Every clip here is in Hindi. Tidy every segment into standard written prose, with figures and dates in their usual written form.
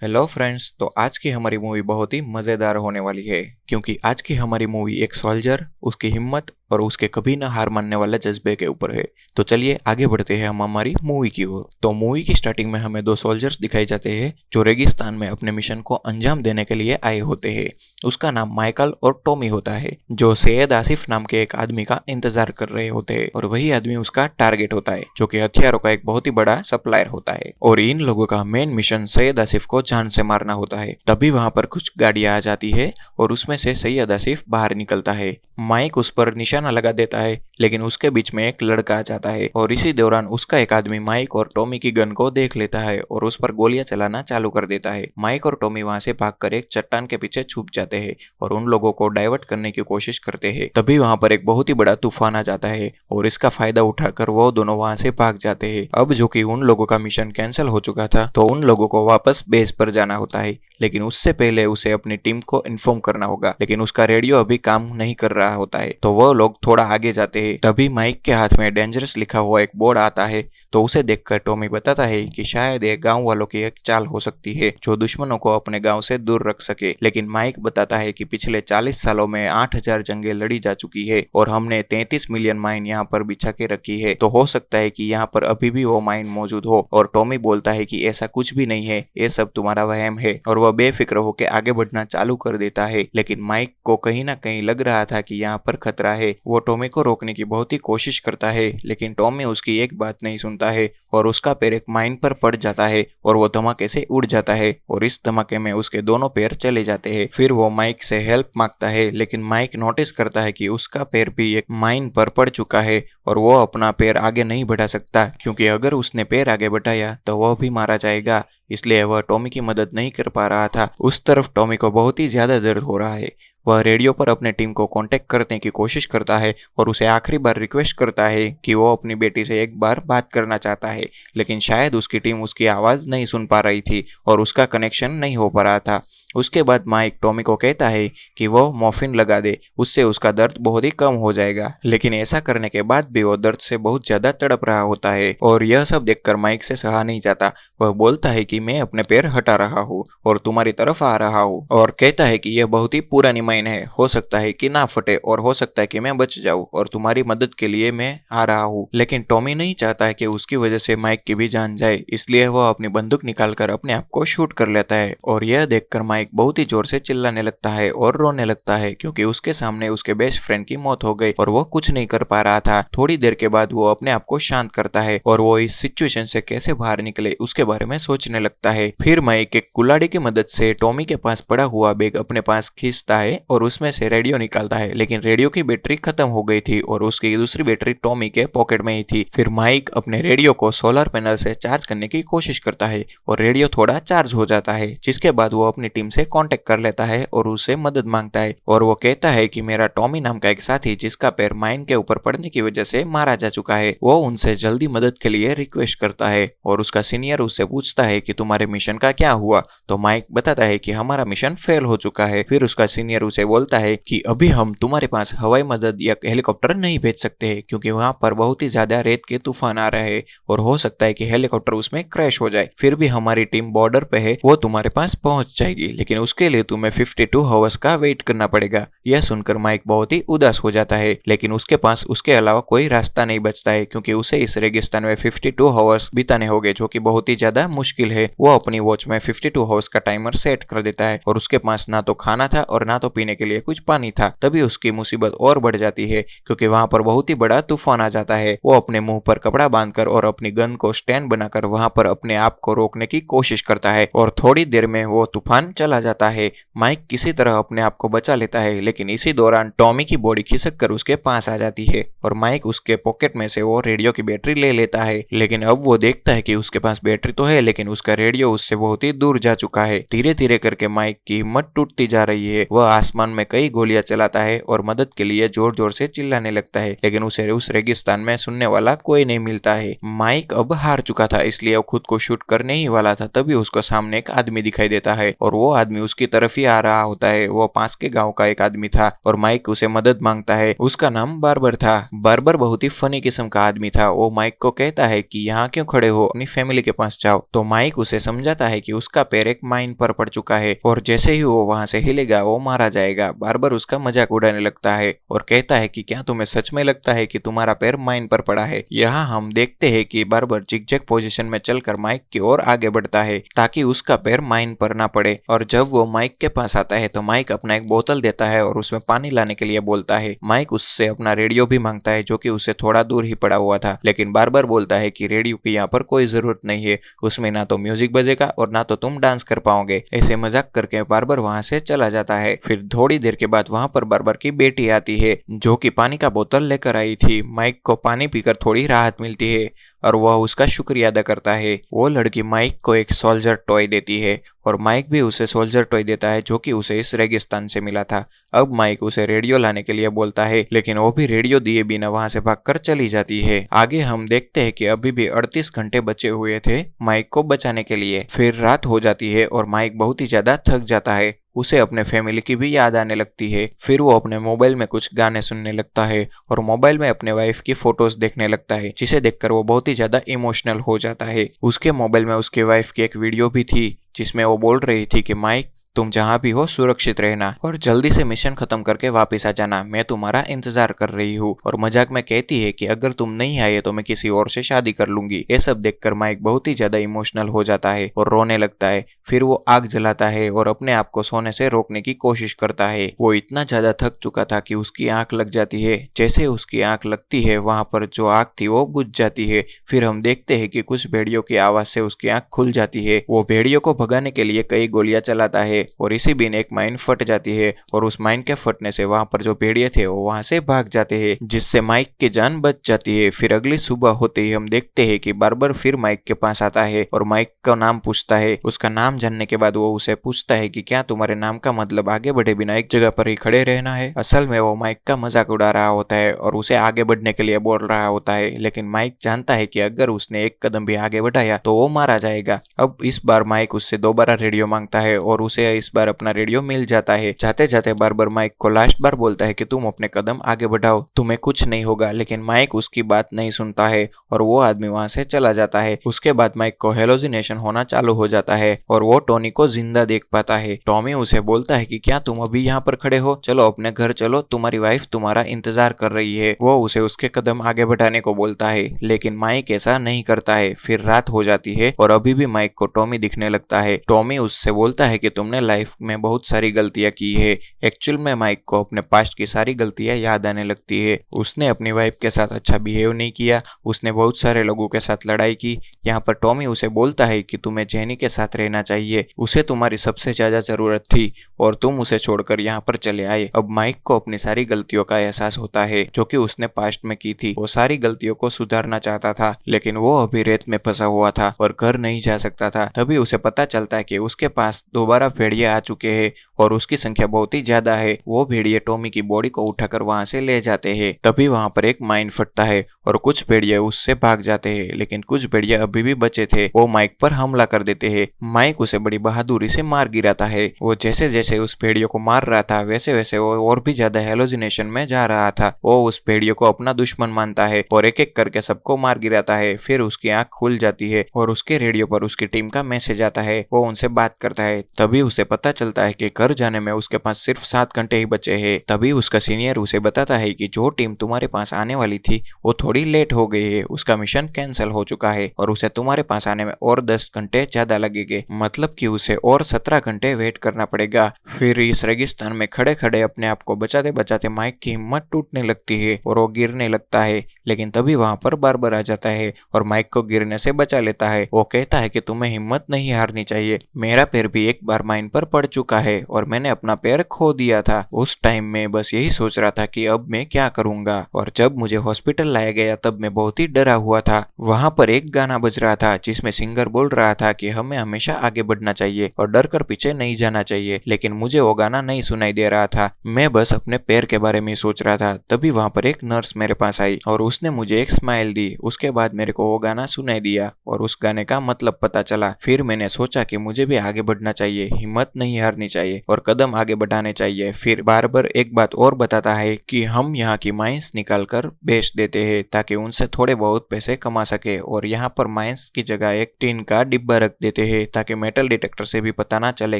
Hello friends. तो आज की हमारी मूवी बहुत ही मज़ेदार होने वाली है क्योंकि आज की हमारी मूवी एक सोल्जर, उसकी हिम्मत और उसके कभी न हार मानने वाले जज्बे के ऊपर है। तो चलिए आगे बढ़ते हैं हम हमारी मूवी की ओर। तो मूवी की स्टार्टिंग में हमें दो सोल्जर्स दिखाई जाते हैं जो रेगिस्तान में अपने मिशन को अंजाम देने के लिए आए होते हैं। उसका नाम माइकल और टॉमी होता है जो सैयद आसिफ नाम के एक आदमी का इंतजार कर रहे होते हैं और वही आदमी उसका टारगेट होता है जो कि हथियारों का एक बहुत ही बड़ा सप्लायर होता है। और इन लोगों का मेन मिशन सैयद आसिफ को जान से मारना होता है। तभी वहां पर कुछ गाड़ियां आ जाती है और उसमें से सैयद आसिफ बाहर निकलता है। माइक उस पर निशाना लगा देता है लेकिन उसके बीच में एक लड़का आ जाता है और इसी दौरान उसका एक आदमी माइक और टॉमी की गन को देख लेता है और उस पर गोलियां चलाना चालू कर देता है। माइक और टॉमी वहां से भागकर एक चट्टान के पीछे छुप जाते हैं और उन लोगों को डाइवर्ट करने की कोशिश करते हैं। तभी वहां पर एक बहुत ही बड़ा तूफान आ जाता है और इसका फायदा उठाकर वो दोनों वहां से भाग जाते हैं। अब जो कि उन लोगों का मिशन कैंसिल हो चुका था तो उन लोगों को वापस बेस पर जाना होता है, लेकिन उससे पहले उसे अपनी टीम को इन्फॉर्म करना होगा। लेकिन उसका रेडियो अभी काम नहीं कर रहा होता है तो वो लोग थोड़ा आगे जाते हैं। तभी माइक के हाथ में डेंजरस लिखा हुआ एक बोर्ड आता है तो उसे देखकर टॉमी बताता है कि शायद ये गांव वालों की एक चाल हो सकती है जो दुश्मनों को अपने गांव से दूर रख सके। लेकिन माइक बताता है कि पिछले 40 सालों में 8000 जंगें लड़ी जा चुकी है और हमने 33 मिलियन माइन यहाँ पर बिछा के रखी है, तो हो सकता है कि यहाँ पर अभी भी वो माइन मौजूद हो। और टॉमी बोलता है कि ऐसा कुछ भी नहीं है, ये सब तुम्हारा वहम है, और वह बेफिक्र होकर आगे बढ़ना चालू कर देता है। लेकिन माइक को कहीं ना कहीं लग रहा था कि यहाँ पर खतरा है। वो टॉमी को रोकने की बहुत ही कोशिश करता है लेकिन टॉमी उसकी एक बात नहीं सुनता है और उसका पैर एक माइन पर पड़ जाता है और वो धमाके से उड़ जाता है और इस धमाके में उसके दोनों पैर चले जाते हैं। फिर वो माइक से हेल्प मांगता है लेकिन माइक नोटिस करता है कि उसका पैर भी एक माइन पर पड़ चुका है और वो अपना पैर आगे नहीं बढ़ा सकता क्योंकि अगर उसने पैर आगे बढ़ाया तो वह भी मारा जाएगा, इसलिए वह टॉमी की मदद नहीं कर पा रहा था। उस तरफ टॉमी को बहुत ही ज्यादा दर्द हो रहा है। वह रेडियो पर अपने टीम को कांटेक्ट करने की कोशिश करता है और उसे आखिरी बार रिक्वेस्ट करता है कि वो अपनी बेटी से एक बार बात करना चाहता है, लेकिन शायद उसकी टीम उसकी आवाज़ नहीं सुन पा रही थी और उसका कनेक्शन नहीं हो पा रहा था। उसके बाद माइक टॉमी को कहता है कि वो मॉर्फिन लगा दे, उससे उसका दर्द बहुत ही कम हो जाएगा। लेकिन ऐसा करने के बाद भी वो दर्द से बहुत ज़्यादा तड़प रहा होता है और यह सब देखकर माइक से सहा नहीं जाता। वह बोलता है कि मैं अपने पैर हटा रहा हूँ और तुम्हारी तरफ आ रहा हूँ और कहता है कि यह बहुत ही पुरानी माइन है, हो सकता है कि ना फटे और हो सकता है कि मैं बच जाऊं और तुम्हारी मदद के लिए मैं आ रहा हूँ। लेकिन टॉमी नहीं चाहता है कि उसकी वजह से माइक की भी जान जाए, इसलिए वह अपनी बंदूक निकालकर अपने आप को शूट कर लेता है और यह देखकर माइक बहुत ही जोर से चिल्लाने लगता है और रोने लगता है क्योंकि उसके सामने उसके बेस्ट फ्रेंड की मौत हो गई और वो कुछ नहीं कर पा रहा था। थोड़ी देर के बाद वो अपने आप को शांत करता है और वो इस सिचुएशन से कैसे बाहर निकले उसके बारे में सोचने लगता है। फिर माइक एक कुल्हाड़ी की मदद से टॉमी के पास पड़ा हुआ बैग अपने पास खींचता है और उसमें से रेडियो निकालता है, लेकिन रेडियो की बैटरी खत्म हो गई थी और उसकी दूसरी बैटरी टॉमी के पॉकेट में ही थी। फिर माइक अपने रेडियो को सोलर पैनल से चार्ज करने की कोशिश करता है और रेडियो थोड़ा चार्ज हो जाता है, जिसके बाद वो अपनी टीम से कांटेक्ट कर लेता है और उससे मदद मांगता है और वो कहता है कि मेरा टॉमी नाम का एक साथी जिसका पैर माइन के ऊपर पड़ने की वजह से मारा जा चुका है, वो उनसे जल्दी मदद के लिए रिक्वेस्ट करता है और उसका सीनियर उससे पूछता है कि तुम्हारे मिशन का क्या हुआ। तो माइक बताता है कि हमारा मिशन फेल हो चुका है। फिर उसका सीनियर उसे बोलता है कि अभी हम तुम्हारे पास हवाई मदद या हेलीकॉप्टर नहीं भेज सकते हैं क्योंकि वहां पर बहुत ही ज्यादा रेत के तूफान आ रहे हैं और हो सकता है कि हेलीकॉप्टर उसमें क्रैश हो जाए। फिर भी हमारी टीम बॉर्डर पे है, वो तुम्हारे पास पहुंच जाएगी, लेकिन उसके लिए तुम्हें 52 आवर्स का वेट करना पड़ेगा। यह सुनकर माइक बहुत ही उदास हो जाता है, लेकिन उसके पास उसके अलावा कोई रास्ता नहीं बचता है क्योंकि उसे इस रेगिस्तान में 52 आवर्स बिताने होंगे जो कि बहुत ही ज्यादा मुश्किल है। वो अपनी वॉच में 52 आवर्स का टाइमर सेट कर देता है और उसके पास ना तो खाना था और ना तो पीने के लिए कुछ पानी था। तभी उसकी मुसीबत और बढ़ जाती है क्योंकि वहां पर बहुत ही बड़ा तूफान आ जाता है। वो अपने मुंह पर कपड़ा बांधकर और अपनी गन को स्टैंड बनाकर वहां पर अपने आप को रोकने की कोशिश करता है और थोड़ी देर में वो तूफान चला जाता है। माइक किसी तरह अपने आप को बचा लेता है, लेकिन इसी दौरान टॉमी की बॉडी खिसक कर उसके पास आ जाती है और माइक उसके पॉकेट में से वो रेडियो की बैटरी ले लेता है। लेकिन अब वो देखता है कि उसके पास बैटरी तो है लेकिन उसका रेडियो उससे बहुत ही दूर जा चुका है। धीरे धीरे करके माइक की हिम्मत टूटती जा रही है। वह आसमान में कई गोलियां चलाता है और मदद के लिए जोर जोर से चिल्लाने लगता है, लेकिन उसे उस रेगिस्तान में सुनने वाला कोई नहीं मिलता है। माइक अब हार चुका था, इसलिए वो खुद को शूट करने ही वाला था, तभी उसको सामने एक आदमी दिखाई देता है और वो आदमी उसकी तरफ ही आ रहा होता है। वो पास के गांव का एक आदमी था और माइक उसे मदद मांगता है। उसका नाम बार्बर था। बार्बर बहुत ही फनी किस्म का आदमी था। वो माइक को कहता है कि यहाँ क्यों खड़े हो, अपनी फैमिली के पास जाओ। तो माइक उसे समझाता है कि उसका पैर एक माइन पर पड़ चुका है और जैसे ही वो वहां से हिलेगा वो मारा जाएगा। बार्बर उसका मजाक उड़ाने लगता है और कहता है कि क्या तुम्हें सच में लगता है कि तुम्हारा पैर माइन पर पड़ा है। यहाँ हम देखते हैं कि बार्बर जिगजैग पोजीशन में चलकर माइक की ओर आगे बढ़ता है ताकि उसका पैर माइन पर ना पड़े। और जब वो माइक के पास आता है तो माइक अपना एक बोतल देता है और उसमें पानी लाने के लिए बोलता है। माइक उससे अपना रेडियो भी मांगता है जो कि उसे थोड़ा दूर ही पड़ा हुआ था, लेकिन बार्बर बोलता है कि रेडियो की यहाँ पर कोई जरूरत नहीं है, उसमें ना तो म्यूजिक बजेगा और ना तो तुम डांस कर पाओगे। ऐसे मजाक करके बार्बर वहां से चला जाता है। फिर थोड़ी देर के बाद वहां पर बार्बर की बेटी आती है जो कि पानी का बोतल लेकर आई थी। माइक को पानी पीकर थोड़ी राहत मिलती है और वह उसका शुक्रिया अदा करता है। वो लड़की माइक को एक सोल्जर टॉय देती है और माइक भी उसे सोल्जर टॉय देता है जो कि उसे इस रेगिस्तान से मिला था। अब माइक उसे रेडियो लाने के लिए बोलता है, लेकिन वो भी रेडियो दिए बिना वहां से भागकर चली जाती है। आगे हम देखते हैं कि अभी भी 38 घंटे बचे हुए थे माइक को बचाने के लिए। फिर रात हो जाती है और माइक बहुत ही ज्यादा थक जाता है। उसे अपने फैमिली की भी याद आने लगती है। फिर वो अपने मोबाइल में कुछ गाने सुनने लगता है और मोबाइल में अपने वाइफ की फोटोज देखने लगता है, जिसे देखकर वो बहुत ही ज्यादा इमोशनल हो जाता है। उसके मोबाइल में उसके वाइफ की एक वीडियो भी थी जिसमें वो बोल रही थी कि माइक तुम जहां भी हो सुरक्षित रहना और जल्दी से मिशन खत्म करके वापस आ जाना, मैं तुम्हारा इंतजार कर रही हूँ। और मजाक में कहती है कि अगर तुम नहीं आए तो मैं किसी और से शादी कर लूंगी। ये सब देखकर माइक बहुत ही ज्यादा इमोशनल हो जाता है और रोने लगता है। फिर वो आग जलाता है और अपने आप को सोने से रोकने की कोशिश करता है। वो इतना ज्यादा थक चुका था कि उसकी आंख लग जाती है। जैसे उसकी आंख लगती है वहां पर जो आग थी वो बुझ जाती है। फिर हम देखते हैं कि कुछ भेड़ियों की आवाज से उसकी आंख खुल जाती है। वो भेड़ियों को भगाने के लिए कई गोलियां चलाता है और इसी बीच एक माइन फट जाती है और उस माइन के फटने से वहां पर जो भेड़िए थे वो वहां से भाग जाते हैं, जिससे माइक की जान बच जाती है। फिर अगली सुबह होते ही हम देखते हैं कि बार्बर फिर माइक के पास आता है और माइक का नाम पूछता है। उसका नाम जानने के बाद वो उसे पूछता है कि क्या तुम्हारे नाम का मतलब आगे बढ़े बिना एक जगह पर ही खड़े रहना है। असल में वो माइक का मजाक उड़ा रहा होता है और उसे आगे बढ़ने के लिए बोल रहा होता है, लेकिन माइक जानता है कि अगर उसने एक कदम भी आगे बढ़ाया तो वो मारा जाएगा। अब इस बार माइक उससे दोबारा रेडियो मांगता है और उसे इस बार अपना रेडियो मिल जाता है। जाते जाते बार्बर माइक को लास्ट बार बोलता है कि तुम अपने कदम आगे बढ़ाओ, तुम्हें कुछ नहीं होगा, लेकिन माइक उसकी बात नहीं सुनता है और वो आदमी वहां से चला जाता है। उसके बाद माइक को हेलोजिनेशन होना चालू हो जाता है और वो टोनी को जिंदा देख पाता है। टॉमी उसे बोलता है कि क्या तुम अभी यहाँ पर खड़े हो, चलो अपने घर चलो, तुम्हारी वाइफ तुम्हारा इंतजार कर रही है। वो उसे उसके कदम आगे बढ़ाने को बोलता है, लेकिन माइक ऐसा नहीं करता है। फिर रात हो जाती है और अभी भी माइक को टॉमी दिखने लगता है। टॉमी उससे बोलता है कि तुमने लाइफ में बहुत सारी गलतियां की है। एक्चुअल में माइक को अपने पास्ट की सारी गलतियां याद आने लगती है। उसने अपनी वाइफ के साथ अच्छा बिहेव नहीं किया, उसने बहुत सारे लोगों के साथ लड़ाई की। यहाँ पर टॉमी उसे बोलता है कि तुम्हें जेनी के साथ रहना चाहिए, उसे तुम्हारी सबसे ज्यादा जरूरत थी और तुम उसे छोड़कर यहाँ पर चले आए। अब माइक को अपनी सारी गलतियों का एहसास होता है जो कि उसने पास्ट में की थी। वो सारी गलतियों को सुधारना चाहता था, लेकिन वो अभी रेत में फंसा हुआ था और घर नहीं जा सकता था। तभी उसे पता चलता है कि उसके पास दोबारा भेड़िए आ चुके हैं और उसकी संख्या बहुत ही ज्यादा है। वो भेड़िए टॉमी की बॉडी को उठाकर वहां से ले जाते हैं। तभी वहां पर एक माइन फटता है और कुछ भेड़िए उससे भाग जाते हैं, लेकिन कुछ भेड़िए अभी भी बचे थे। वो माइक पर हमला कर देते हैं। माइक उसे बड़ी बहादुरी से मार गिराता है। वो जैसे जैसे उस भेड़ियों को मार रहा था वैसे वैसे वो और भी ज्यादा हेलोजिनेशन में जा रहा था। वो उस भेड़ियों को अपना दुश्मन मानता है और एक एक करके सबको मार गिराता है। फिर उसकी आंख खुल जाती है और उसके रेडियो पर उसकी टीम का मैसेज आता है। वो उनसे बात करता है। तभी उसे पता चलता है कि घर जाने में उसके पास सिर्फ 7 घंटे ही बचे हैं। तभी उसका सीनियर उसे बताता है कि जो टीम तुम्हारे पास आने वाली थी वो थोड़ी लेट हो गई है, उसका मिशन कैंसिल हो चुका है और उसे तुम्हारे पास आने में और 10 घंटे ज्यादा लगेंगे, मतलब कि उसे और 17 घंटे वेट करना पड़ेगा। फिर इस रेगिस्तान में खड़े खड़े अपने आप को बचाते बचाते माइक की हिम्मत टूटने लगती है और वो गिरने लगता है, लेकिन तभी वहां पर बार्बर आ जाता है और माइक को गिरने से बचा लेता है। वो कहता है कि तुम्हें हिम्मत नहीं हारनी चाहिए, मेरा पैर भी एक बार माइन पर पड़ चुका है और मैंने अपना पैर खो दिया था। उस टाइम में बस यही सोच रहा था कि अब मैं क्या करूंगा, और जब मुझे हॉस्पिटल लाया गया तब मैं बहुत ही डरा हुआ था। वहां पर एक गाना बज रहा था जिसमें सिंगर बोल रहा था कि हमें हमेशा आगे बढ़ना चाहिए और डर कर पीछे नहीं जाना चाहिए। लेकिन मुझे वो गाना नहीं सुनाई दे रहा था, मैं बस अपने पैर के बारे में सोच रहा था। तभी वहां पर एक नर्स मेरे पास आई और उसने मुझे एक स्माइल दी। उसके बाद मेरे को वो गाना सुनाई दिया और उस गाने का मतलब पता चला। फिर मैंने सोचा कि मुझे भी आगे बढ़ना चाहिए, हिम्मत नहीं हारनी चाहिए और कदम आगे बढ़ाने चाहिए। फिर बार बार एक बात और बताता है कि हम यहाँ की माइंस निकाल कर बेच देते हैं ताकि उनसे थोड़े बहुत पैसे कमा सके, और यहाँ पर माइंस की जगह एक टीन का डिब्बा रख देते हैं ताकि मेटल डिटेक्टर से भी पता ना चले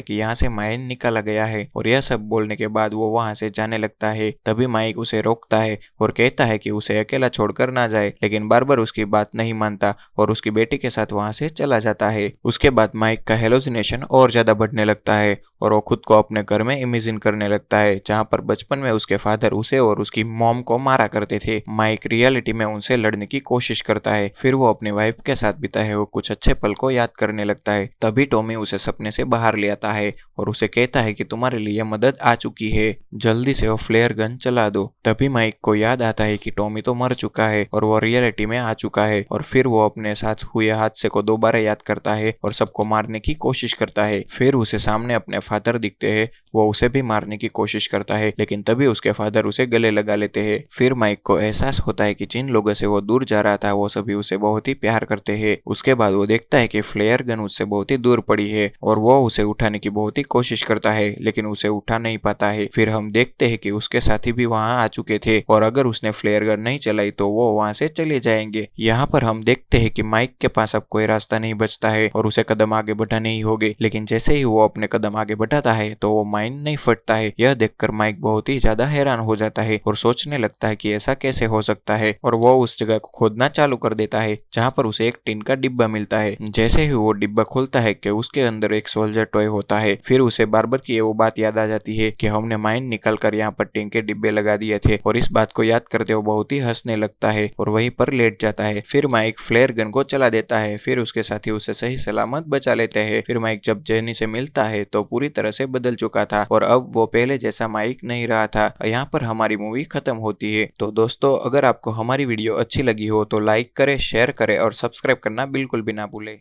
कि यहाँ से माइन निकाला गया है। और यह सब बोलने के बाद वो वहां से जाने लगता है। तभी माइक उसे रोकता है और कहता है कि उसे अकेला छोड़कर ना जाए, लेकिन बार बार उसकी बात नहीं मानता और उसकी बेटी के साथ वहां से चला जाता है। उसके बाद माइक का हेलोसिनेशन और ज्यादा बढ़ने लगता है और वो खुद को अपने घर में इमेजिन करने लगता है जहां पर बचपन में उसके फादर उसे और उसकी मॉम को मारा करते थे। माइक रियलिटी में उनसे लड़ने की कोशिश करता है। फिर वो अपनी वाइफ के साथ बिताए हुए कुछ अच्छे पल को याद करने लगता है। तभी टॉमी उसे सपने से बाहर ले आता है और उसे कहता है कि तुम्हारे लिए मदद आ चुकी है, जल्दी से वो फ्लेयर गन चला दो। तभी माइक को याद आता है कि टॉमी तो मर चुका है और वो रियलिटी में आ चुका है। और फिर वो अपने साथ हुए हादसे को दोबारा याद करता है और सबको मारने की कोशिश करता है। फिर उसे सामने अपने फादर दिखते हैं, वो उसे भी मारने की कोशिश करता है, लेकिन तभी उसके फादर उसे गले लगा लेते हैं। फिर माइक को एहसास होता है कि जिन लोगों से वो दूर जा रहा था वो सभी उसे बहुत ही प्यार करते हैं। उसके बाद वो देखता है कि फ्लेयर गन उससे बहुत ही दूर पड़ी है और वो उसे उठाने की बहुत ही कोशिश करता है, लेकिन उसे उठा नहीं पाता है। फिर हम देखते हैं कि उसके साथी भी वहां आ चुके थे और अगर उसने फ्लेयर गन नहीं चलाई तो वो वहां से चले जाएंगे। यहाँ पर हम देखते हैं कि माइक के पास अब कोई रास्ता नहीं बचता है और उसे कदम आगे बढ़ाने ही होंगे। लेकिन जैसे ही वो अपने कदम आगे बढ़ाता है तो वो माइन नहीं फटता है। यह देखकर माइक बहुत ही ज्यादा हैरान हो जाता है और सोचने लगता है कि ऐसा कैसे हो सकता है, और वो उस जगह को खोदना चालू कर देता है जहाँ पर उसे एक टिन का डिब्बा मिलता है। जैसे ही वो डिब्बा खोलता है कि उसके अंदर एक सोल्जर टॉय होता है। फिर उसे बार बार की वो बात याद आ जाती है कि हमने माइन निकल कर यहाँ पर टिन के डिब्बे लगा दिए थे, और इस बात को याद करते वो बहुत ही हंसने लगता है और वहीं पर लेट जाता है। फिर माइक फ्लेयर गन को चला देता है। फिर उसके साथी उसे सही सलामत बचा लेते हैं। फिर माइक जब जेनी से मिलता है तो पूरी तरह से बदल चुका था और अब वो पहले जैसा माइक नहीं रहा था। यहाँ पर हमारी मूवी खत्म होती है। तो दोस्तों, अगर आपको हमारी वीडियो अच्छी लगी हो तो लाइक करें, शेयर करें और सब्सक्राइब करना बिल्कुल भी ना भूलें।